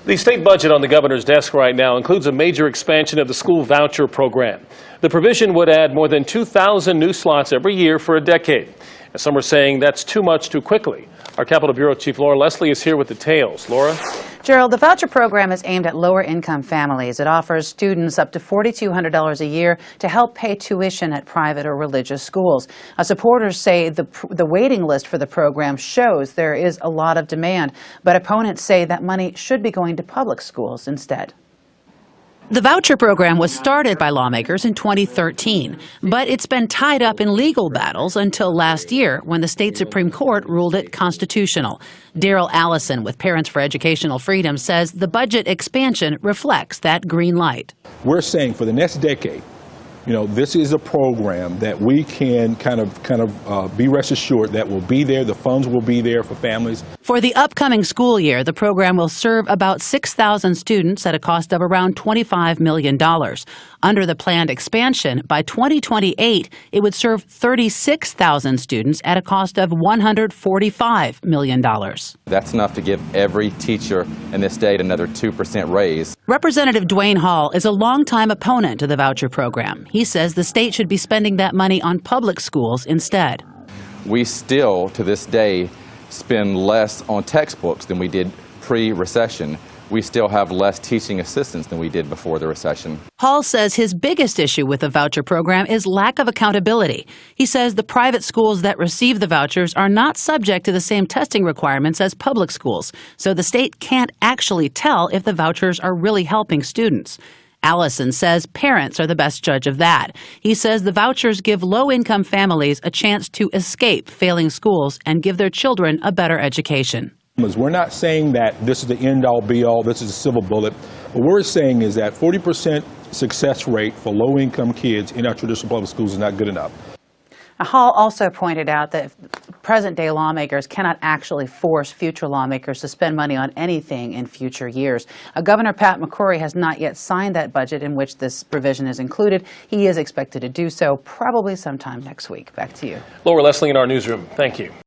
The state budget on the governor's desk right now includes a major expansion of the school voucher program. The provision would add more than 2,000 new slots every year for a decade. And some are saying that's too much too quickly. Our Capitol Bureau Chief Laura Leslie is here with details. Laura? Gerald, the voucher program is aimed at lower-income families. It offers students up to $4,200 a year to help pay tuition at private or religious schools. Supporters say the waiting list for the program shows there is a lot of demand, but opponents say that money should be going to public schools instead. The voucher program was started by lawmakers in 2013, but it's been tied up in legal battles until last year when the state Supreme Court ruled it constitutional. Darrell Allison with Parents for Educational Freedom says the budget expansion reflects that green light. We're saying for the next decade, this is a program that we can kind of be rest assured that will be there. The funds will be there for families. For the upcoming school year, the program will serve about 6,000 students at a cost of around $25 million. Under the planned expansion, by 2028, it would serve 36,000 students at a cost of $145 million. That's enough to give every teacher in this state another 2% raise. Representative Duane Hall is a longtime opponent to the voucher program. He says the state should be spending that money on public schools instead. We still, to this day, spend less on textbooks than we did pre-recession. We still have less teaching assistants than we did before the recession. Hall says his biggest issue with the voucher program is lack of accountability. He says the private schools that receive the vouchers are not subject to the same testing requirements as public schools, so the state can't actually tell if the vouchers are really helping students. Allison says parents are the best judge of that. He says the vouchers give low-income families a chance to escape failing schools and give their children a better education. We're not saying that this is the end-all, be-all, this is a silver bullet. What we're saying is that 40% success rate for low-income kids in our traditional public schools is not good enough. Hall also pointed out that present-day lawmakers cannot actually force future lawmakers to spend money on anything in future years. Governor Pat McCrory has not yet signed that budget in which this provision is included. He is expected to do so probably sometime next week. Back to you. Laura Leslie in our newsroom. Thank you.